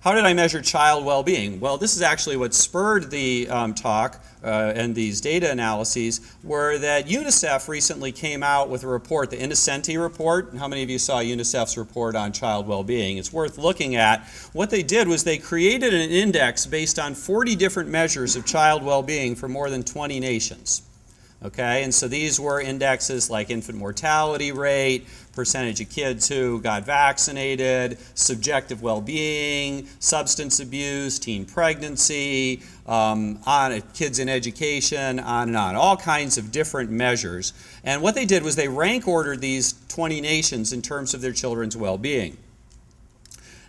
how did I measure child well-being? Well, this is actually what spurred the talk and these data analyses, were that UNICEF recently came out with a report, the Innocenti report. How many of you saw UNICEF's report on child well-being? It's worth looking at. What they did was they created an index based on 40 different measures of child well-being for more than 20 nations. Okay, and so these were indexes like infant mortality rate, percentage of kids who got vaccinated, subjective well-being, substance abuse, teen pregnancy, kids in education, on and on, all kinds of different measures. And what they did was they rank ordered these 20 nations in terms of their children's well-being.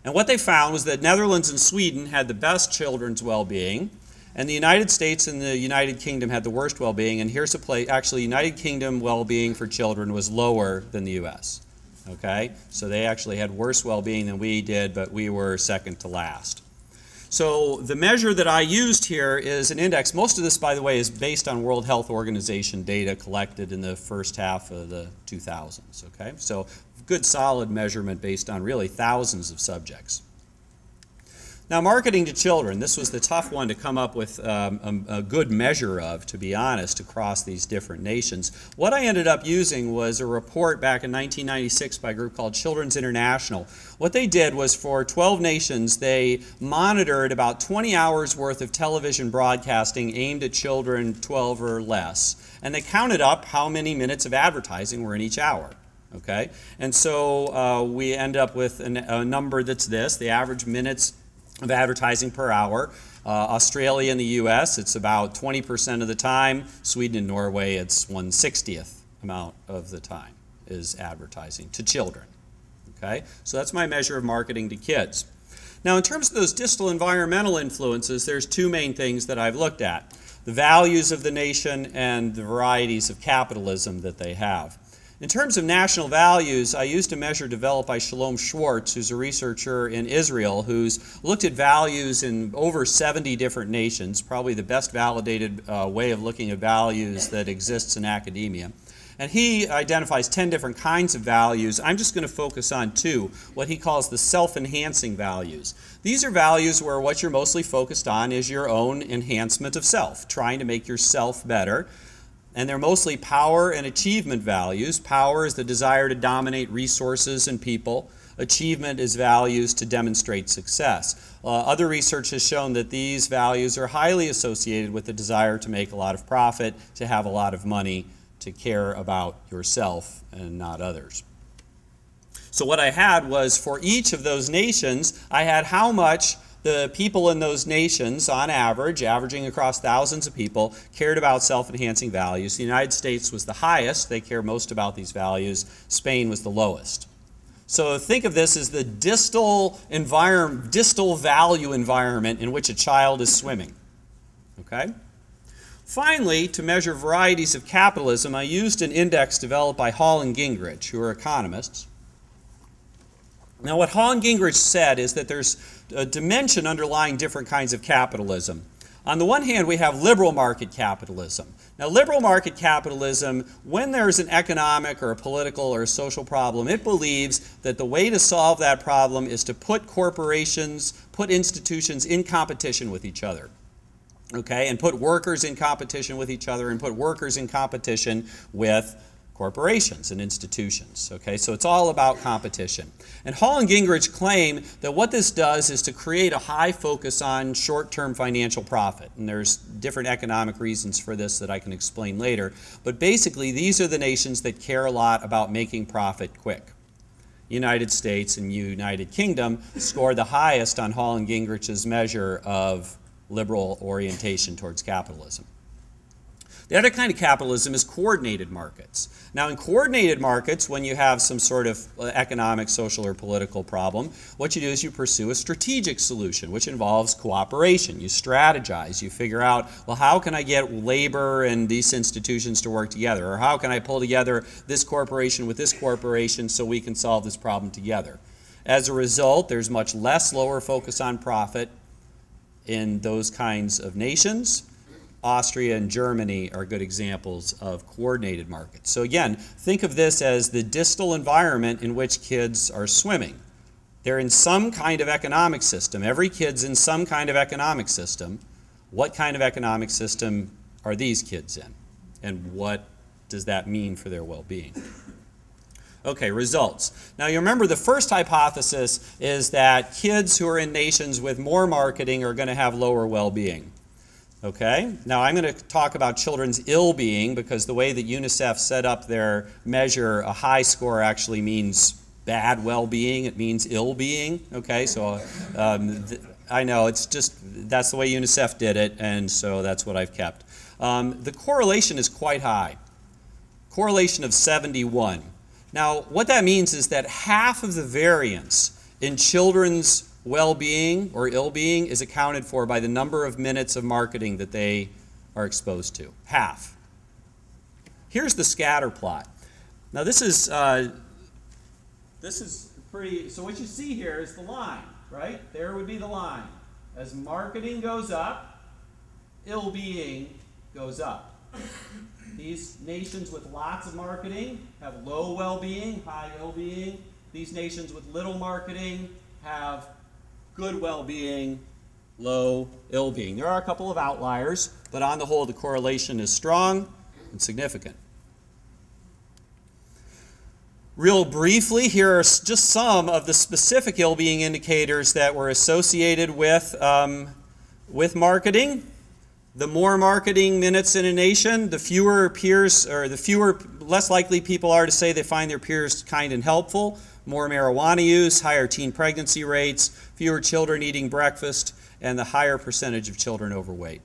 And what they found was that Netherlands and Sweden had the best children's well-being, and the United States and the United Kingdom had the worst well-being. And here's a place, actually, United Kingdom well-being for children was lower than the U.S. Okay? So they actually had worse well-being than we did, but we were second to last. So the measure that I used here is an index. Most of this, by the way, is based on World Health Organization data collected in the first half of the 2000s. Okay? So good solid measurement based on really thousands of subjects. Now, marketing to children, this was the tough one to come up with a good measure of, to be honest, across these different nations. What I ended up using was a report back in 1996 by a group called Children's International. What they did was for 12 nations, they monitored about 20 hours worth of television broadcasting aimed at children 12 or less. And they counted up how many minutes of advertising were in each hour. Okay? And so we end up with a number that's this, the average minutes of advertising per hour. Australia and the US, it's about 20% of the time. Sweden and Norway, it's 1/60th amount of the time is advertising to children. Okay? So that's my measure of marketing to kids. Now, in terms of those distal environmental influences, there's two main things that I've looked at: the values of the nation and the varieties of capitalism that they have. In terms of national values, I used a measure developed by Shalom Schwartz, who's a researcher in Israel, who's looked at values in over 70 different nations, probably the best validated way of looking at values that exists in academia. And he identifies 10 different kinds of values. I'm just going to focus on two, what he calls the self-enhancing values. These are values where what you're mostly focused on is your own enhancement of self, trying to make yourself better. And they're mostly power and achievement values. Power is the desire to dominate resources and people. Achievement is values to demonstrate success. Other research has shown that these values are highly associated with the desire to make a lot of profit, to have a lot of money, to care about yourself and not others. So what I had was, for each of those nations, I had how much the people in those nations, on average, averaging across thousands of people, cared about self-enhancing values. The United States was the highest. They care most about these values. Spain was the lowest. So think of this as the distal value environment in which a child is swimming. Okay? Finally, to measure varieties of capitalism, I used an index developed by Hall and Gingrich, who are economists. Now, what Hall and Gingrich said is that there's a dimension underlying different kinds of capitalism. On the one hand, we have liberal market capitalism. Now, liberal market capitalism, when there's an economic or a political or a social problem, it believes that the way to solve that problem is to put corporations, put institutions in competition with each other. Okay, and put workers in competition with each other, and put workers in competition with corporations and institutions. Okay, so it's all about competition. And Hall and Gingrich claim that what this does is to create a high focus on short-term financial profit. And there's different economic reasons for this that I can explain later. But basically, these are the nations that care a lot about making profit quick. United States and United Kingdom score the highest on Hall and Gingrich's measure of liberal orientation towards capitalism. The other kind of capitalism is coordinated markets. Now, in coordinated markets, when you have some sort of economic, social, or political problem, what you do is you pursue a strategic solution, which involves cooperation. You strategize. You figure out, well, how can I get labor and these institutions to work together? Or how can I pull together this corporation with this corporation so we can solve this problem together? As a result, there's much lower focus on profit in those kinds of nations. Austria and Germany are good examples of coordinated markets. So again, think of this as the distal environment in which kids are swimming. They're in some kind of economic system. Every kid's in some kind of economic system. What kind of economic system are these kids in? And what does that mean for their well-being? Okay, results. Now you remember the first hypothesis is that kids who are in nations with more marketing are going to have lower well-being. Okay, now I'm going to talk about children's ill-being because the way that UNICEF set up their measure, a high score actually means bad well-being, it means ill-being. Okay, so I know, it's just, that's the way UNICEF did it, and so that's what I've kept. The correlation is quite high. Correlation of 71. Now, what that means is that half of the variance in children's well-being or ill-being is accounted for by the number of minutes of marketing that they are exposed to. Half. Here's the scatter plot. Now, this is pretty, so what you see here is the line, right? There would be the line. As marketing goes up, ill-being goes up. These nations with lots of marketing have low well-being, high ill-being. These nations with little marketing have good well-being, low ill-being. There are a couple of outliers, but on the whole, the correlation is strong and significant. Real briefly, here are just some of the specific ill-being indicators that were associated with marketing. The more marketing minutes in a nation, the fewer peers, or less likely people are to say they find their peers kind and helpful. More marijuana use, higher teen pregnancy rates, fewer children eating breakfast, and the higher percentage of children overweight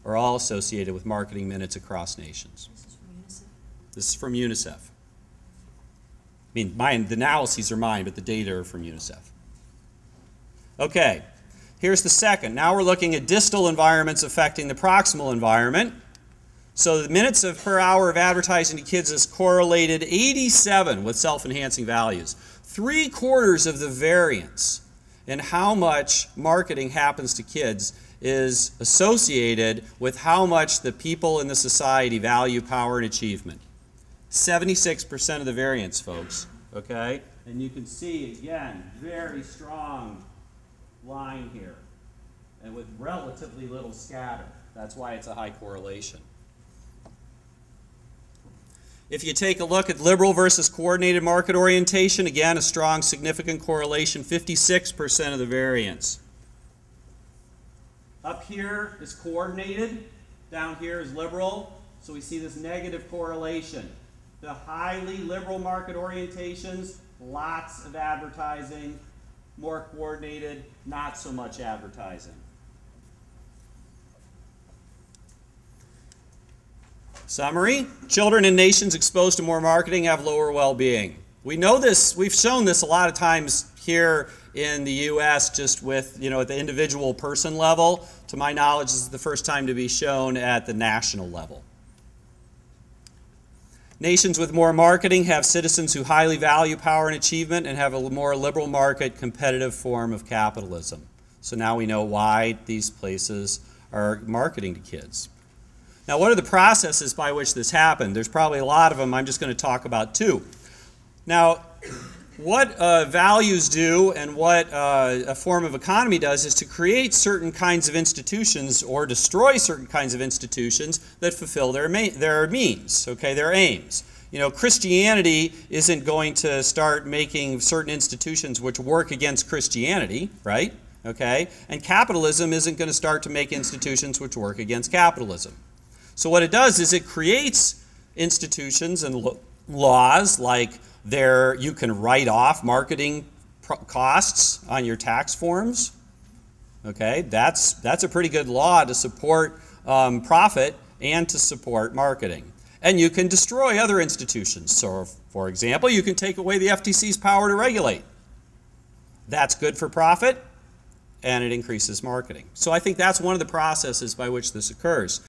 are all associated with marketing minutes across nations. This is from UNICEF. I mean, the analyses are mine, but the data are from UNICEF. Okay. Here's the second. Now we're looking at distal environments affecting the proximal environment. So the minutes per hour of advertising to kids is correlated 87 with self-enhancing values. 3/4 of the variance in how much marketing happens to kids is associated with how much the people in the society value power and achievement. 76% of the variance, folks. Okay? And you can see, again, very strong line here, and with relatively little scatter. That's why it's a high correlation. If you take a look at liberal versus coordinated market orientation, again, a strong, significant correlation, 56% of the variance. Up here is coordinated, down here is liberal, so we see this negative correlation. The highly liberal market orientations, lots of advertising. More coordinated, not so much advertising. Summary, children in nations exposed to more marketing have lower well-being. We know this, we've shown this a lot of times here in the US just with, at the individual person level. To my knowledge, this is the first time to be shown at the national level. Nations with more marketing have citizens who highly value power and achievement and have a more liberal market competitive form of capitalism. So now we know why these places are marketing to kids. Now, what are the processes by which this happened? There's probably a lot of them. I'm just going to talk about two. Now, what values do and what a form of economy does is to create certain kinds of institutions or destroy certain kinds of institutions that fulfill their means, okay, their aims. Christianity isn't going to start making certain institutions which work against Christianity, right? Okay? And capitalism isn't going to start to make institutions which work against capitalism. So what it does is it creates institutions and laws like you can write off marketing costs on your tax forms. Okay, that's a pretty good law to support profit and to support marketing. And you can destroy other institutions. So, for example, you can take away the FTC's power to regulate. That's good for profit, and it increases marketing. So I think that's one of the processes by which this occurs.